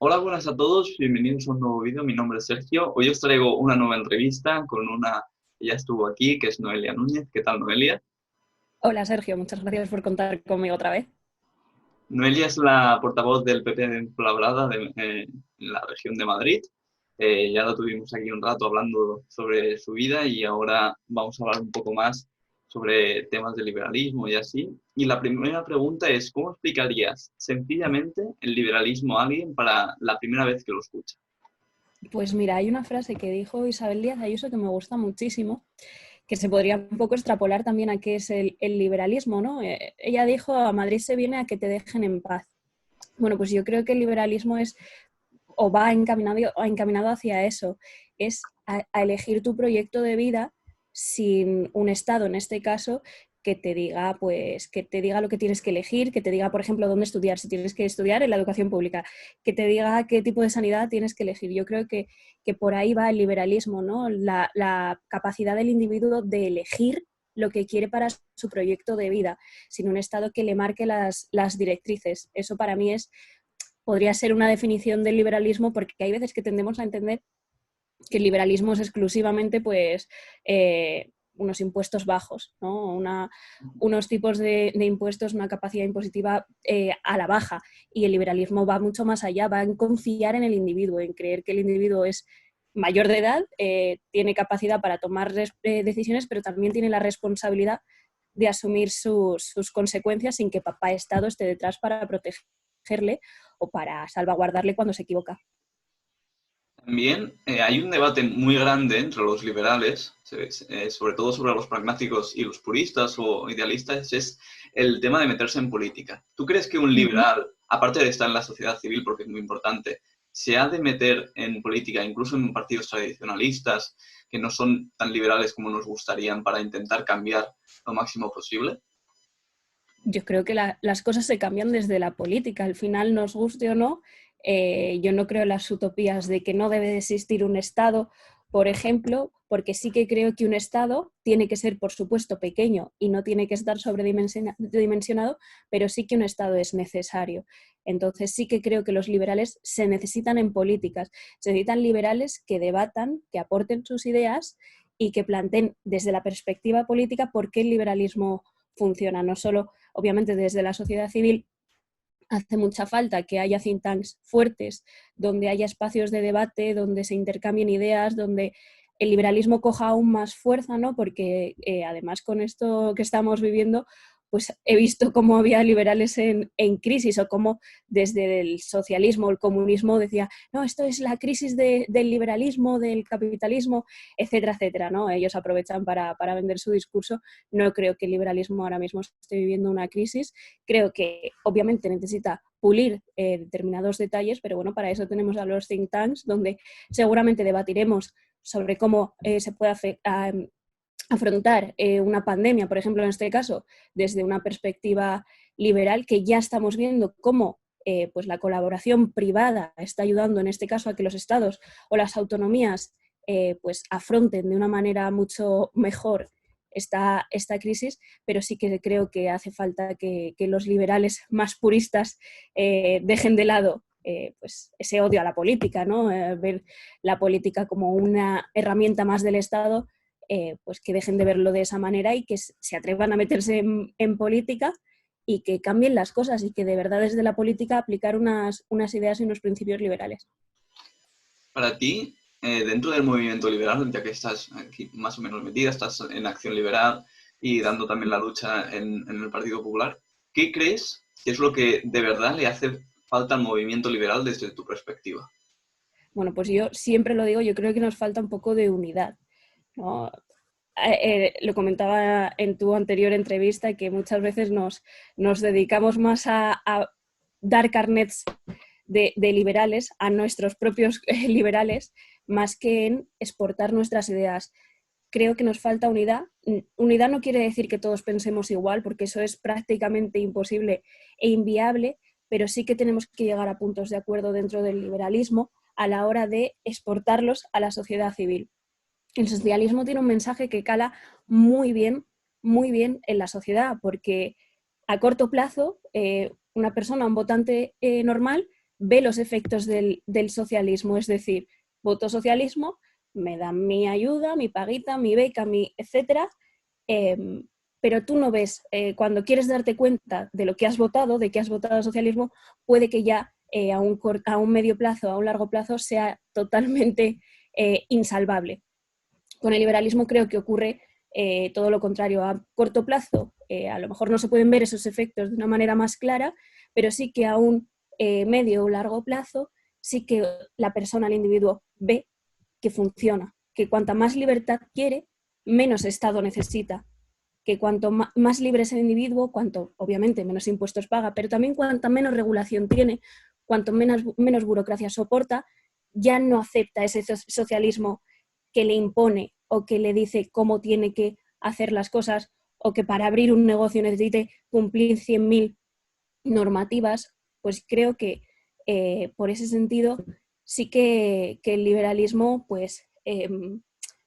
Hola, buenas a todos, bienvenidos a un nuevo vídeo. Mi nombre es Sergio. Hoy os traigo una nueva entrevista con una que ya estuvo aquí, que es Noelia Núñez. ¿Qué tal, Noelia? Hola Sergio, muchas gracias por contar conmigo otra vez. Noelia es la portavoz del PP de Fuenlabrada en la región de Madrid. Ya la tuvimos aquí un rato hablando sobre su vida y ahora vamos a hablar un poco más sobre temas de liberalismo y así. Y la primera pregunta es, ¿cómo explicarías sencillamente el liberalismo a alguien para la primera vez que lo escucha? Pues mira, hay una frase que dijo Isabel Díaz Ayuso que me gusta muchísimo, que se podría un poco extrapolar también a qué es el liberalismo, ¿no? Ella dijo, a Madrid se viene a que te dejen en paz. Bueno, pues yo creo que el liberalismo es o va encaminado hacia eso, es a elegir tu proyecto de vida sin un Estado, en este caso, que te diga, pues, que te diga lo que tienes que elegir, que te diga, por ejemplo, dónde estudiar, si tienes que estudiar en la educación pública, que te diga qué tipo de sanidad tienes que elegir. Yo creo que por ahí va el liberalismo, ¿no? La capacidad del individuo de elegir lo que quiere para su proyecto de vida, sin un Estado que le marque las directrices. Eso para mí podría ser una definición del liberalismo, porque hay veces que tendemos a entender que el liberalismo es exclusivamente pues, unos impuestos bajos, ¿no? Unos tipos de impuestos, una capacidad impositiva a la baja. Y el liberalismo va mucho más allá, va en confiar en el individuo, en creer que el individuo es mayor de edad, tiene capacidad para tomar decisiones, pero también tiene la responsabilidad de asumir sus consecuencias sin que papá Estado esté detrás para protegerle o para salvaguardarle cuando se equivoca. También hay un debate muy grande entre los liberales, sobre todo sobre los pragmáticos y los puristas o idealistas, es el tema de meterse en política. ¿Tú crees que un Uh -huh. liberal, aparte de estar en la sociedad civil, porque es muy importante, se ha de meter en política, incluso en partidos tradicionalistas, que no son tan liberales como nos gustarían, para intentar cambiar lo máximo posible? Yo creo que las cosas se cambian desde la política. Al final, nos guste o no, yo no creo en las utopías de que no debe de existir un Estado, por ejemplo, porque sí que creo que un Estado tiene que ser, por supuesto, pequeño y no tiene que estar sobredimensionado, pero sí que un Estado es necesario. Entonces sí que creo que los liberales se necesitan en políticas, se necesitan liberales que debatan, que aporten sus ideas y que planteen desde la perspectiva política por qué el liberalismo funciona, no solo obviamente desde la sociedad civil. Hace mucha falta que haya think tanks fuertes, donde haya espacios de debate, donde se intercambien ideas, donde el liberalismo coja aún más fuerza, ¿no? Porque además con esto que estamos viviendo, pues he visto cómo había liberales en crisis o cómo desde el socialismo, el comunismo decía, no, esto es la crisis del liberalismo, del capitalismo, etcétera, etcétera, ¿no? Ellos aprovechan para vender su discurso. No creo que el liberalismo ahora mismo esté viviendo una crisis. Creo que obviamente necesita pulir determinados detalles, pero bueno, para eso tenemos a los think tanks, donde seguramente debatiremos sobre cómo se puede afrontar una pandemia, por ejemplo, en este caso, desde una perspectiva liberal, que ya estamos viendo cómo pues la colaboración privada está ayudando en este caso a que los estados o las autonomías pues afronten de una manera mucho mejor esta crisis, pero sí que creo que hace falta que los liberales más puristas dejen de lado pues ese odio a la política, ¿no? Ver la política como una herramienta más del Estado, pues que dejen de verlo de esa manera y que se atrevan a meterse en política y que cambien las cosas y que de verdad desde la política aplicar unas ideas y unos principios liberales. Para ti, dentro del movimiento liberal, ya que estás aquí más o menos metida, estás en Acción Liberal y dando también la lucha en el Partido Popular, ¿qué crees que es lo que de verdad le hace falta al movimiento liberal desde tu perspectiva? Bueno, pues yo siempre lo digo, yo creo que nos falta un poco de unidad, ¿no? Lo comentaba en tu anterior entrevista, que muchas veces nos dedicamos más a dar carnets de liberales a nuestros propios liberales, más que en exportar nuestras ideas. Creo que nos falta unidad. Unidad no quiere decir que todos pensemos igual, porque eso es prácticamente imposible e inviable, pero sí que tenemos que llegar a puntos de acuerdo dentro del liberalismo a la hora de exportarlos a la sociedad civil. El socialismo tiene un mensaje que cala muy bien en la sociedad, porque a corto plazo una persona, un votante normal, ve los efectos del socialismo, es decir, voto socialismo, me dan mi ayuda, mi paguita, mi beca, mi etcétera, pero tú no ves, cuando quieres darte cuenta de lo que has votado, de que has votado socialismo, puede que ya a un medio plazo, a un largo plazo, sea totalmente insalvable. Con el liberalismo creo que ocurre todo lo contrario. A corto plazo, a lo mejor no se pueden ver esos efectos de una manera más clara, pero sí que a un medio o largo plazo, sí que la persona, el individuo, ve que funciona, que cuanta más libertad quiere, menos Estado necesita, que cuanto más libre es el individuo, cuanto obviamente menos impuestos paga, pero también cuanta menos regulación tiene, cuanto menos burocracia soporta, ya no acepta ese socialismo que le impone o que le dice cómo tiene que hacer las cosas, o que para abrir un negocio necesite cumplir 100.000 normativas. Pues creo que por ese sentido sí que el liberalismo pues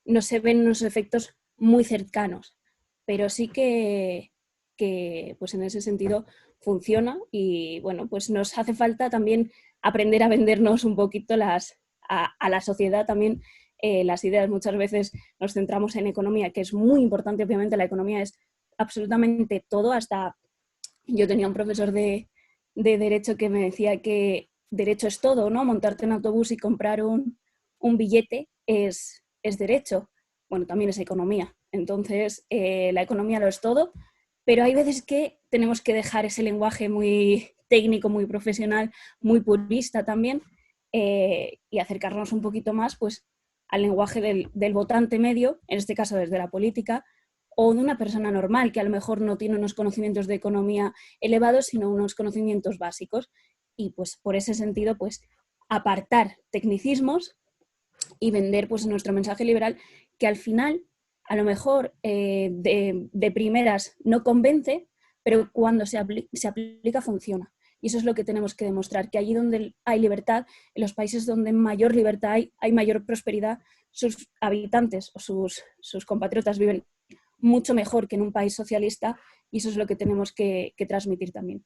no se ven unos efectos muy cercanos, pero sí que pues en ese sentido funciona, y bueno, pues nos hace falta también aprender a vendernos un poquito a la sociedad también las ideas. Muchas veces nos centramos en economía, que es muy importante, obviamente la economía es absolutamente todo. Hasta yo tenía un profesor de derecho que me decía que derecho es todo, ¿no? Montarte en autobús y comprar un billete es derecho. Bueno, también es economía. Entonces, la economía lo es todo, pero hay veces que tenemos que dejar ese lenguaje muy técnico, muy profesional, muy purista también, y acercarnos un poquito más pues, al lenguaje del votante medio, en este caso desde la política, o de una persona normal que a lo mejor no tiene unos conocimientos de economía elevados, sino unos conocimientos básicos. Y pues por ese sentido, pues apartar tecnicismos y vender pues nuestro mensaje liberal, que al final a lo mejor de primeras no convence, pero cuando se aplica funciona. Y eso es lo que tenemos que demostrar, que allí donde hay libertad, en los países donde mayor libertad hay mayor prosperidad, sus habitantes o sus compatriotas viven mucho mejor que en un país socialista, y eso es lo que tenemos que transmitir también.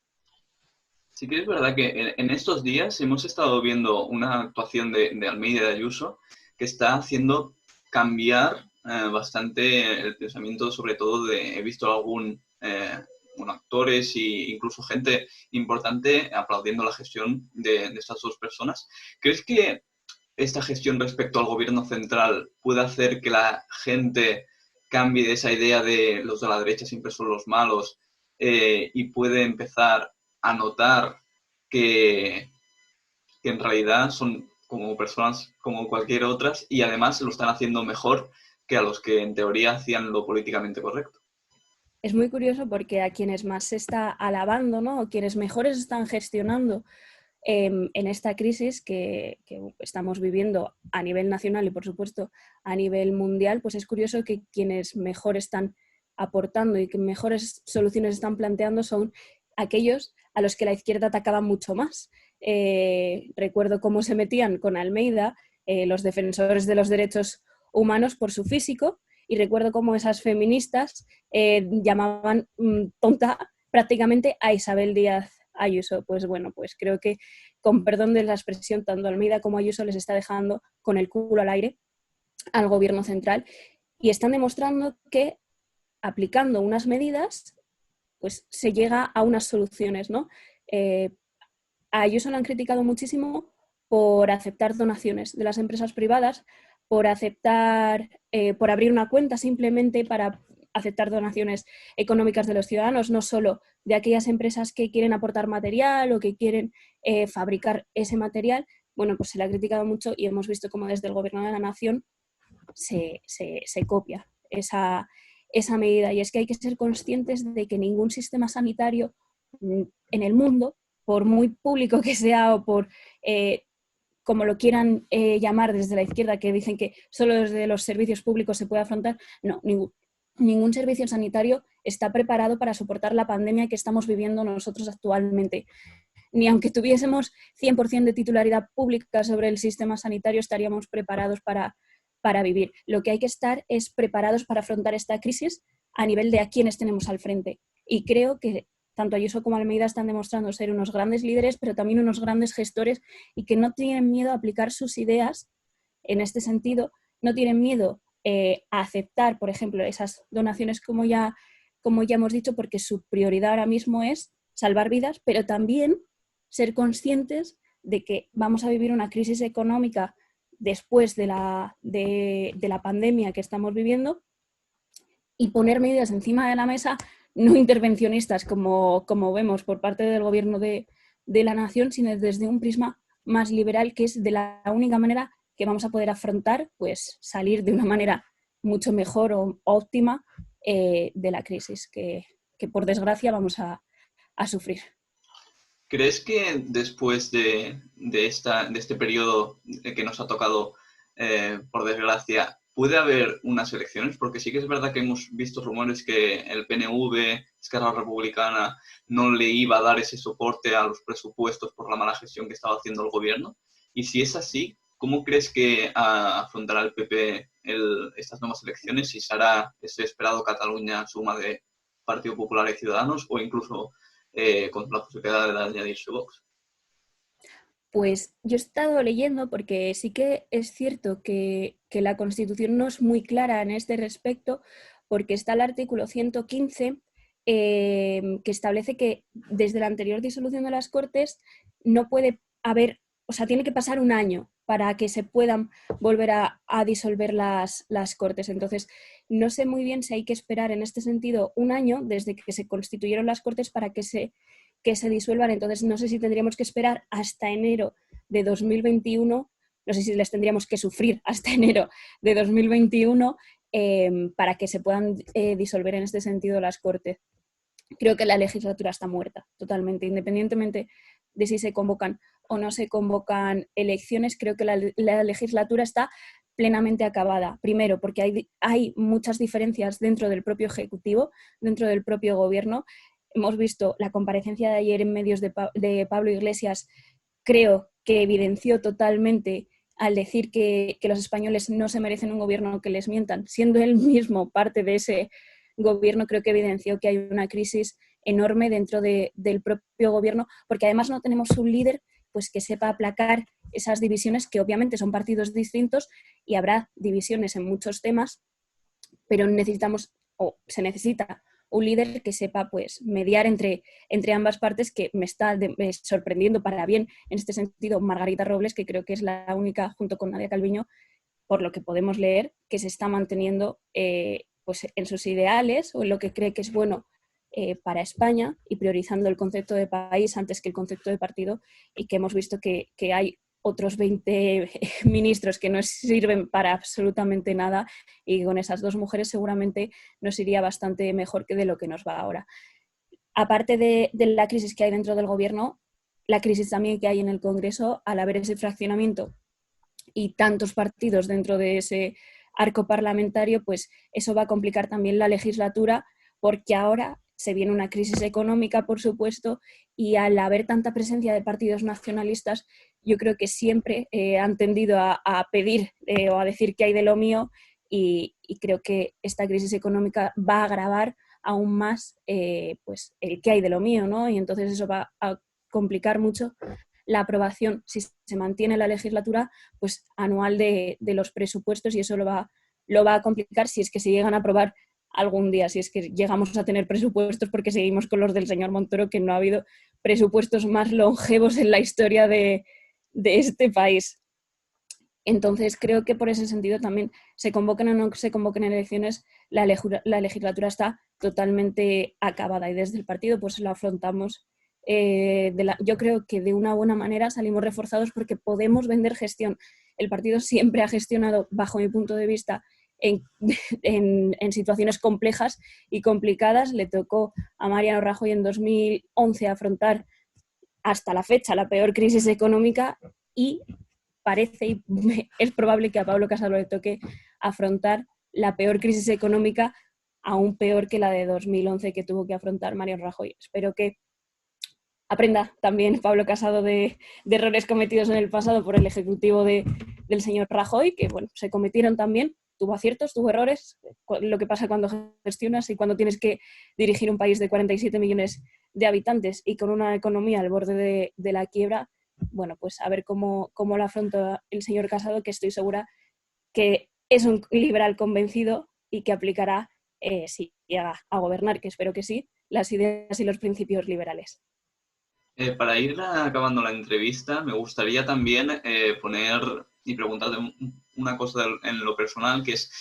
Sí que es verdad que en estos días hemos estado viendo una actuación de Almeida y de Ayuso que está haciendo cambiar bastante el pensamiento, sobre todo he visto actores e incluso gente importante aplaudiendo la gestión de estas dos personas. ¿Crees que esta gestión respecto al gobierno central puede hacer que la gente cambie de esa idea de los de la derecha siempre son los malos y puede empezar a notar que, que en realidad son como personas como cualquier otras y además lo están haciendo mejor que a los que en teoría hacían lo políticamente correcto? Es muy curioso porque a quienes más se está alabando, ¿no? O quienes mejores están gestionando en esta crisis que estamos viviendo a nivel nacional y, por supuesto, a nivel mundial, pues es curioso que quienes mejor están aportando y que mejores soluciones están planteando son aquellos a los que la izquierda atacaba mucho más. Recuerdo cómo se metían con Almeida los defensores de los derechos humanos por su físico, y recuerdo cómo esas feministas llamaban tonta prácticamente a Isabel Díaz Ayuso. Pues bueno, pues creo que, con perdón de la expresión, tanto Almeida como Ayuso les está dejando con el culo al aire al gobierno central, y están demostrando que aplicando unas medidas pues se llega a unas soluciones, ¿no? A Ayuso lo han criticado muchísimo por aceptar donaciones de las empresas privadas, por por abrir una cuenta simplemente para aceptar donaciones económicas de los ciudadanos, no solo de aquellas empresas que quieren aportar material o que quieren fabricar ese material. Bueno, pues se le ha criticado mucho y hemos visto cómo desde el Gobierno de la Nación se copia esa medida. Y es que hay que ser conscientes de que ningún sistema sanitario en el mundo, por muy público que sea o por como lo quieran llamar desde la izquierda, que dicen que solo desde los servicios públicos se puede afrontar, no, ningún servicio sanitario está preparado para soportar la pandemia que estamos viviendo nosotros actualmente. Ni aunque tuviésemos 100% de titularidad pública sobre el sistema sanitario estaríamos preparados para vivir. Lo que hay que estar es preparados para afrontar esta crisis a nivel de a quienes tenemos al frente. Y creo que tanto Ayuso como Almeida están demostrando ser unos grandes líderes, pero también unos grandes gestores y que no tienen miedo a aplicar sus ideas en este sentido, no tienen miedo a aceptar, por ejemplo, esas donaciones como ya hemos dicho, porque su prioridad ahora mismo es salvar vidas, pero también ser conscientes de que vamos a vivir una crisis económica después de la pandemia que estamos viviendo y poner medidas encima de la mesa no intervencionistas como vemos por parte del gobierno de la nación, sino desde un prisma más liberal, que es de la única manera que vamos a poder afrontar, pues salir de una manera mucho mejor o óptima de la crisis que por desgracia vamos a sufrir. ¿Crees que después de este periodo que nos ha tocado, por desgracia, puede haber unas elecciones? Porque sí que es verdad que hemos visto rumores que el PNV, Esquerra Republicana, no le iba a dar ese soporte a los presupuestos por la mala gestión que estaba haciendo el gobierno. Y si es así, ¿cómo crees que afrontará el PP estas nuevas elecciones? ¿Si se hará ese esperado Cataluña suma de Partido Popular y Ciudadanos o incluso con la posibilidad de añadirse Vox? Pues yo he estado leyendo, porque sí que es cierto que la Constitución no es muy clara en este respecto, porque está el artículo 115 que establece que desde la anterior disolución de las Cortes no puede haber, o sea, tiene que pasar un año para que se puedan volver a disolver las Cortes. Entonces, no sé muy bien si hay que esperar en este sentido un año desde que se constituyeron las Cortes para que se disuelvan. Entonces, no sé si tendríamos que esperar hasta enero de 2021, no sé si les tendríamos que sufrir hasta enero de 2021 para que se puedan disolver en este sentido las Cortes. Creo que la legislatura está muerta totalmente, independientemente de si se convocan o no se convocan elecciones. Creo que la legislatura está plenamente acabada. Primero, porque hay muchas diferencias dentro del propio Ejecutivo, dentro del propio Gobierno. Hemos visto la comparecencia de ayer en medios de Pablo Iglesias, creo que evidenció totalmente al decir que los españoles no se merecen un gobierno que les mientan, siendo él mismo parte de ese gobierno. Creo que evidenció que hay una crisis enorme dentro del propio gobierno, porque además no tenemos un líder pues que sepa aplacar esas divisiones, que obviamente son partidos distintos y habrá divisiones en muchos temas, pero se necesita un líder que sepa pues mediar entre ambas partes, que me está sorprendiendo para bien en este sentido Margarita Robles, que creo que es la única, junto con Nadia Calviño, por lo que podemos leer, que se está manteniendo pues en sus ideales o en lo que cree que es bueno para España, y priorizando el concepto de país antes que el concepto de partido, y que hemos visto que hay otros 20 ministros que no sirven para absolutamente nada, y con esas dos mujeres seguramente nos iría bastante mejor que de lo que nos va ahora. Aparte de la crisis que hay dentro del gobierno, la crisis también que hay en el Congreso, al haber ese fraccionamiento y tantos partidos dentro de ese arco parlamentario, pues eso va a complicar también la legislatura, porque ahora se viene una crisis económica, por supuesto, y al haber tanta presencia de partidos nacionalistas, yo creo que siempre han tendido a pedir o a decir que hay de lo mío, y creo que esta crisis económica va a agravar aún más pues el que hay de lo mío, ¿no? Y entonces eso va a complicar mucho la aprobación, si se mantiene la legislatura, pues anual de los presupuestos, y eso lo va a complicar si es que se llegan a aprobar algún día, si es que llegamos a tener presupuestos, porque seguimos con los del señor Montoro, que no ha habido presupuestos más longevos en la historia de este país. Entonces creo que por ese sentido también, se convoquen o no se convoquen elecciones, la legislatura está totalmente acabada, y desde el partido pues lo afrontamos. Yo creo que de una buena manera salimos reforzados, porque podemos vender gestión. El partido siempre ha gestionado, bajo mi punto de vista, en situaciones complejas y complicadas. Le tocó a Mariano Rajoy en 2011 afrontar hasta la fecha la peor crisis económica, y parece y es probable que a Pablo Casado le toque afrontar la peor crisis económica, aún peor que la de 2011 que tuvo que afrontar Mariano Rajoy. Espero que aprenda también Pablo Casado de errores cometidos en el pasado por el ejecutivo del señor Rajoy, que bueno, se cometieron también, tuvo aciertos, tuvo errores, lo que pasa cuando gestionas y cuando tienes que dirigir un país de 47 millones de habitantes y con una economía al borde de la quiebra. Bueno, pues a ver cómo lo afronta el señor Casado, que estoy segura que es un liberal convencido y que aplicará, si llega a gobernar, que espero que sí, las ideas y los principios liberales. Para ir acabando la entrevista, me gustaría también poner y preguntarte una cosa en lo personal, que es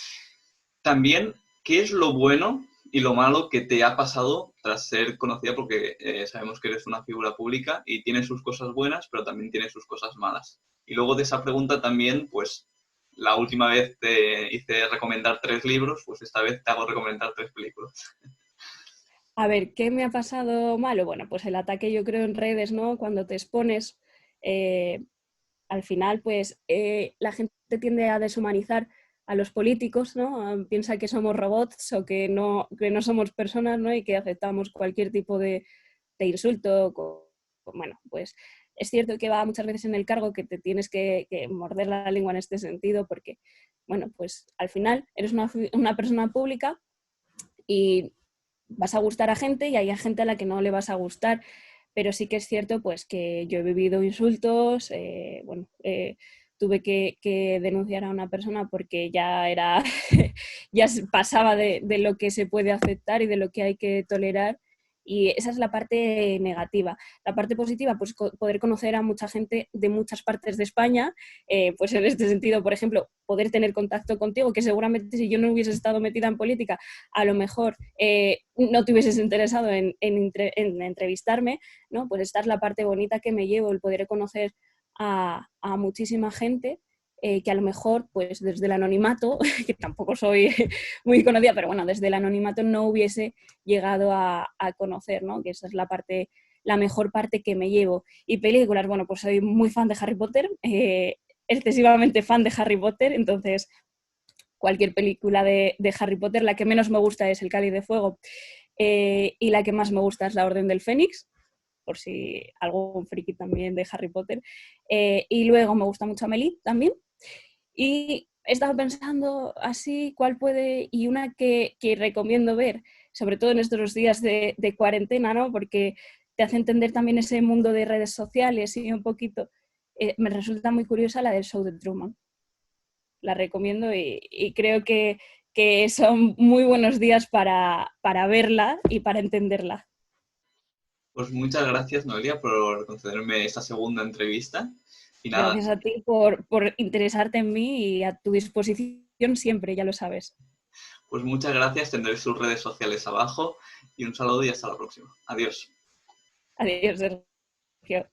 también, ¿qué es lo bueno y lo malo que te ha pasado tras ser conocida? Porque sabemos que eres una figura pública y tiene sus cosas buenas, pero también tiene sus cosas malas. Y luego de esa pregunta también, pues, la última vez te hice recomendar 3 libros, pues esta vez te hago recomendar 3 películas. A ver, ¿qué me ha pasado malo? Bueno, pues el ataque, yo creo, en redes, ¿no? Cuando te expones, al final, pues la gente tiende a deshumanizar a los políticos, ¿no? Piensa que somos robots o que no somos personas, ¿no? Y que aceptamos cualquier tipo de insulto. Bueno, pues es cierto que va muchas veces en el cargo que te tienes que morder la lengua en este sentido porque, bueno, pues al final eres una persona pública y vas a gustar a gente y hay gente a la que no le vas a gustar, pero sí que es cierto pues que yo he vivido insultos, tuve que denunciar a una persona porque ya era, ya pasaba de lo que se puede aceptar y de lo que hay que tolerar. Y esa es la parte negativa. La parte positiva, pues poder conocer a mucha gente de muchas partes de España, pues en este sentido, por ejemplo, poder tener contacto contigo, que seguramente si yo no hubiese estado metida en política, a lo mejor no te hubieses interesado en entrevistarme, ¿no? Pues esta es la parte bonita que me llevo, el poder conocer a muchísima gente que a lo mejor, pues desde el anonimato, que tampoco soy muy conocida, pero bueno, desde el anonimato no hubiese llegado a conocer, ¿no? Que esa es la mejor parte que me llevo. Y películas, bueno, pues soy muy fan de Harry Potter, excesivamente fan de Harry Potter, entonces cualquier película de Harry Potter, la que menos me gusta es El Cáliz de Fuego y la que más me gusta es La Orden del Fénix, por si algún friki también de Harry Potter. Y luego me gusta mucho Amélie también. Y he estado pensando así cuál puede, y una que recomiendo ver, sobre todo en estos días de cuarentena, ¿no? Porque te hace entender también ese mundo de redes sociales y un poquito, me resulta muy curiosa la del show de Truman. La recomiendo y creo que son muy buenos días para verla y para entenderla. Pues muchas gracias, Noelia, por concederme esta segunda entrevista. Y nada, Gracias a ti por interesarte en mí y a tu disposición siempre, ya lo sabes. pues muchas gracias, tendré sus redes sociales abajo y un saludo y hasta la próxima. Adiós. Adiós, Sergio.